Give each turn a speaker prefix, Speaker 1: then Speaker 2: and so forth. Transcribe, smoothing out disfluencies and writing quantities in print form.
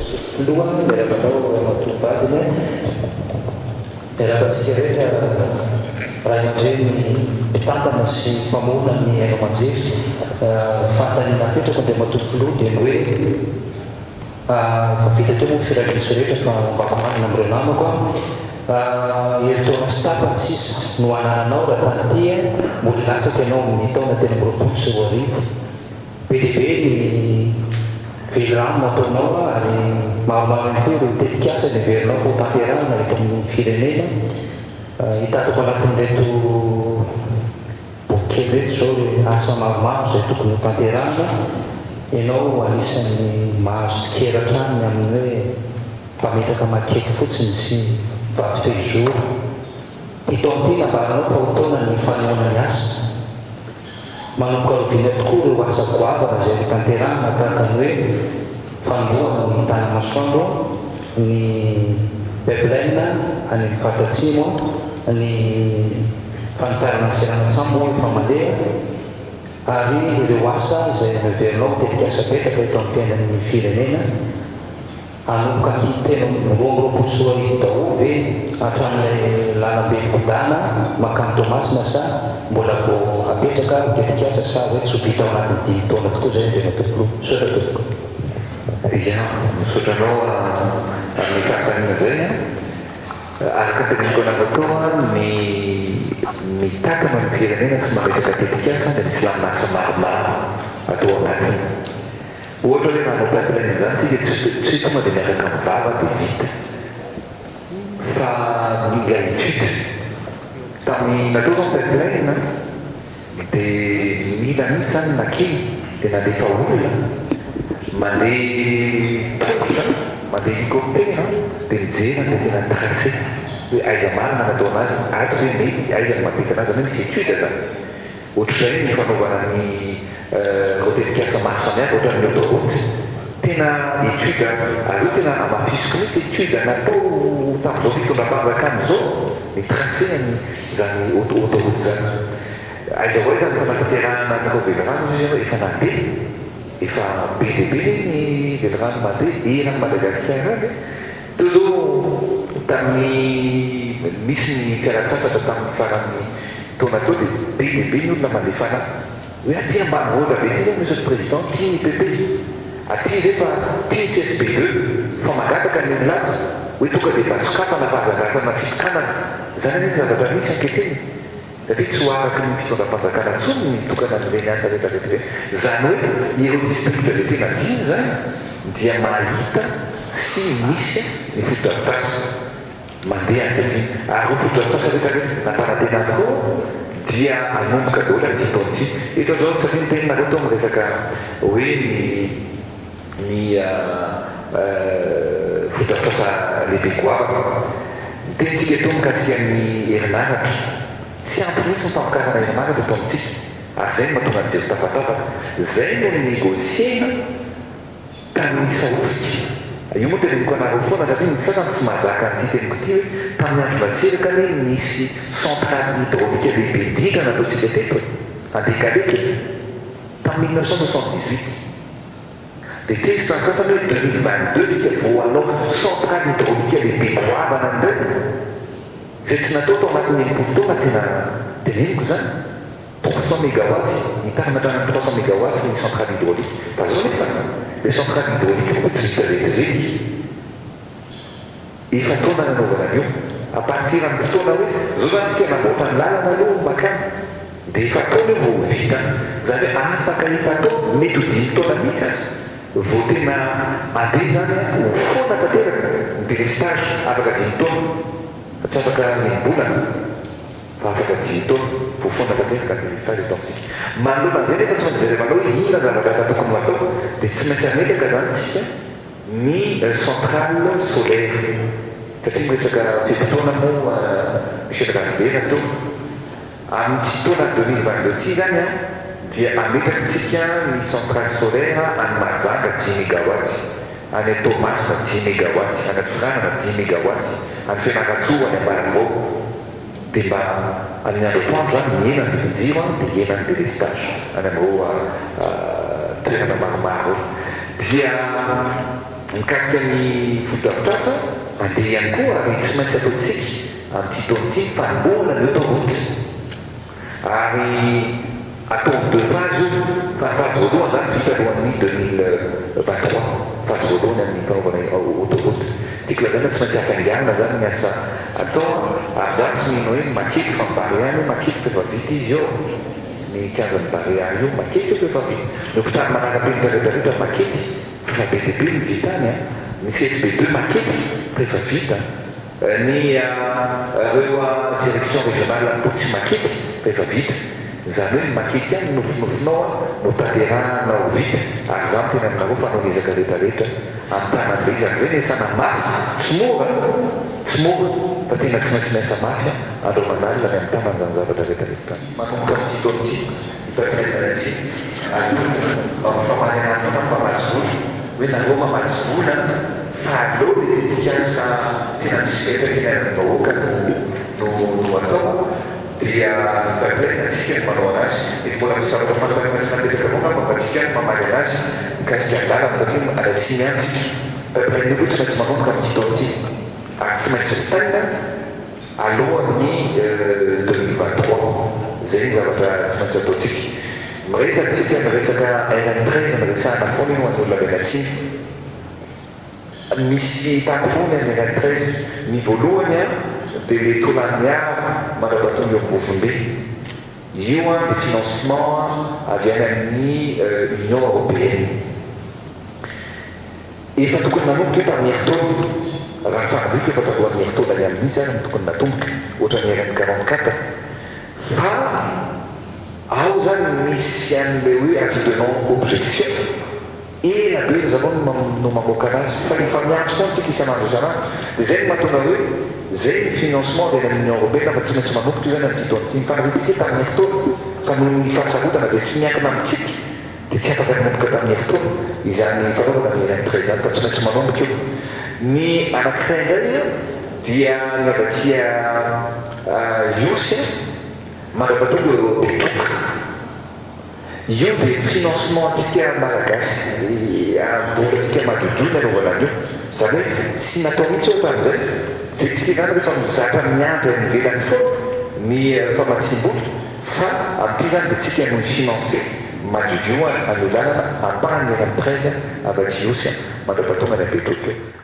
Speaker 1: Foloa miarakanao matovadiny miarakantsika rehetra raha aman-dreny mpitantana sy mpamona ny haino aman-jery fantany napetraka dia matoy foloa dia ny hoe fa vita teo moa firadrisy rehetra fa mbakomanina amin'ireo namako heritaona sy tapana sisa no anananao raha tany tia mboly latsaka ianao amin'ny taona tena miroapolo sy roa arivo be dia be ny velirano nataonao ary maromaro ihany koa ireo tetikasa ny heverinao vao tanterahana eto amin'ny firenena hitatako anatin'reto boky kely reto zao hoe asa maromaro izay tokony ho tanterahana ianao anisan'ny mahazo tsikeratrany amin'ny hoe mpametraka makeky fotsiny sy vato telozoro tito amin'ity nambaranao fa ho taona ny fanehoana ny asa manomboka roviana tokoa ireo asa goavana izay ny tanterahana tahaka ny hoe fanombohana ny tanamasoandro ny pipeline any amin'ny fatatsimo ny fanitarana ny seranatsambo efa mandeha ary ireo asa izay miverinao tetikasa betaka eto amin'ny fiainan'ny firenena anomboka tena roapolo sy roa arivo daholo ve hatramin'ilay lalambe kodana makany tomasina sa mbola vao apetraka tetikasa sa hoe tsy ho vita ao anaty dimy taona tokoa zay ndrena tompolo sotra tompoko.
Speaker 2: Ia, misotranao amin'ny fampanina zay araka teneniko anavatoa ny takana ny firenena sy mametraka tetikasa dia misy laminasa maromaro atao anatiny. Ohatra hoe manao pipeline zany tsika tsy tonga dia miaraka amin'ny vava dia vita fa mila étude tamin'ny natao zao pipeline dia mila misy zany nakely dia nandefa olona mandeha tongotra mandeha hélicoptère dia mijerana dia tena tracé hoe aiza marina natao anazy ato hoe mety aiza ny mampita anazy zany misy étude zany ohatr'izay ny fanaovana ny tetikasa maro samihafa ohatran'ny autoroute tena étude ary tena amafisiko mihitsy étude natao tamin'izao fitondram-panjakana zao ny tracé zany autoroute zany aiza hoe zany fa natanterahana ny velirano izy efa nandeha efa be dia be ny velirano mandeha erany Madagasikara any teo zao tamin'ny misy ny fialan-tsasatra tamin'ny faran'ny taona tao dia be dia be ny olona mandefana hoe aty ambanivohitra be ty zany monsieur le président tia ny IPP aty zay fa tia ny CSP2 fa magataka ny ololato hoe tonga dia basokafana fanjangasana fitokanana zany ny zavatra misy ankehitriny satria tsy ho araka ny fitondram-panjakana ntsony ny mitokana amin'ireny asa rehetra rehetra zany hoe ireo district zay tena tiany zany dia mahita sy misy ny fotodrafitrasa mandeha ankehitriny ary fotodrafitrasa rehetra rehetra nampanatenany koa dia anomboka daholo amin'ny taonty eto zao satria ny teninareo tao miresaka hoe ny fotodrafitrasa lehibe goavana tenitsika eto mikasika ny herinaratra tsy ampy mihitsy mifamokarana herinaratra eto amintsika ary zay no mahatonga anjery tafatapaka zay no négociena ka nisahofika io moa teneniko anareo foana satria ny sasany tsy mahazaka an'ity teniko ty hoe tamin'ny andro matseraka hoe nisy centrale hydraulique lehibe dika nataotsika teto andekaleky tamin'ny 1978 dia tesy ny sasany hoe 2022 tsika vao anao centrale hydraulique lehibe goavana ndray zay tsy natao tao anatin'ny enimpolo taona tena teneniko zany 300 mégawatt ny takanatrana 300 mégawatt ny centrale hydraulique fa zao nefa le centrale hydraulique koa tsy vita rehetrarehetra efa taona nanaovana an'io à partir amin'ny fotoana hoe zao zany tsika namboatra ny lalana aloha makany dia efa taona io vao vita zany hoe afaka efa tao mety ho 10 taona mihitsy azy vao tena mandeha zany ho foana tanteraka ny délestage afaka 10 taona fa tsy afaka mibolana fa afaka 10 taona vao foana tanteraka ny délestage eto amintsika manolona an'izay nefa tsy manjerevanao hoe ina zavatra efa tokony atao dia tsy maintsy ametaka zany tsika ny centrale solaire satria miresaka fimpitoana moa michel Rafibert atao amin'ny tsy taona 2022 ty zany dia ametrakatsika ny centrale solaire any Mahajanga 10 mégawatt any Tomasina 10 mégawatt any Antsiranana 10 mégawatt any Fianarantsoa any Ambaravao dia mba amin'ny andro atoandro zany miena ny firinjiro dia iena ny délestage any amin'ireo toerana maromaro dia mikasika ny fotoapitrasa mandeha ihany koa ary tsy maintsy ataontsika amin'ity taonity ny fanombohana ny autoroute ary atao deux phases io fa phase voalohany zany vita alohan'ny 2023 phase voalohany amin'ny fanaovana autoroute tiako lazana tsy maintsy hafainganana zany ny asa atao ary zany tsy mino hoe makety fa mibariany makety fefa vita izy eo ny 15 bariany io makety io fefa vita ny hôpitaly manarapenitaretareta makety fefa be dehibe ny vitany a ny CSB2 makety fefa vita ny reo direction régionale ampotsy makety fefa vita zany hoe makety any nofinofinao no tanterahanao vita ary zany tena aminareo fanao ezaka rehetrarehetra am'tananbe izy ary zay ny esana mafy tsy mora fa tena tsy maintsy miasa mafy andro manalina ny am'tanan zany zavatra rehetrarehetra manomboka am'tytaonty ifainatsy famanana famamazovola hoe nareo mamazovola fa aleo le dedikasa tena misy vetrakenanaoka no atao dia mipaplaina atsika ny manao anazy et mbola misaraka fanamana tsy napetraka avao mampatika ny mamaly anazy mikasika andalana satria alatsy miantsika piplaina io tsy maintsy manomboka amin'ity taonty ary tsy maintsy fitaina alohan'ny 2023 zay ny zavatra tsy maintsy ataotsika miresatsika miresaka RN13 miresahana foana io an'olona venatsiny misy tampony amin'ny RN13 ny voalohany a dia le tolaniara mandrabatony eo ambovombe io a de financement avy any amin'ny Union européenne efa tokony nanomboka eo tamin'ny herintaona raha fanaviko efa talohan'ny herintaona any amin'izy zany tokony natomboka ohatran'ny RN44 fa ao zany misy an'le hoe avidenant objection ela be zavao no mamoaka anazy fa rehefa miantso zany tsika isan'andro isan'andro dia zay no mahatonga hoe zay ny financement avy any Union européenne fa tsy maintsy manomboka io zany amin'ity taonity ny fanavitsika tamin'ny herintaona fa noho ny fahasarotana zay tsy miankina amintsika dia tsy afaka nanomboka tamin'ny herintaona izany fanaovana ny RN13 zany fa tsy maintsy manomboka io ny anankiray indray dia ny avatia iosy mandrapatonga eo betoka io dia financement antsika malagasy volatsika madodoy ny anaovana an'io zany hoe tsy natao mihitsy eo tamin'izay zay tsika zany rehefa mizatra miandry any ivelany foa ny famatsim-bola fa amin'ity zany dia tsika no financer madodio any olanana ampahany RN13 avaty iosy mandrapatonga ny abetoka eo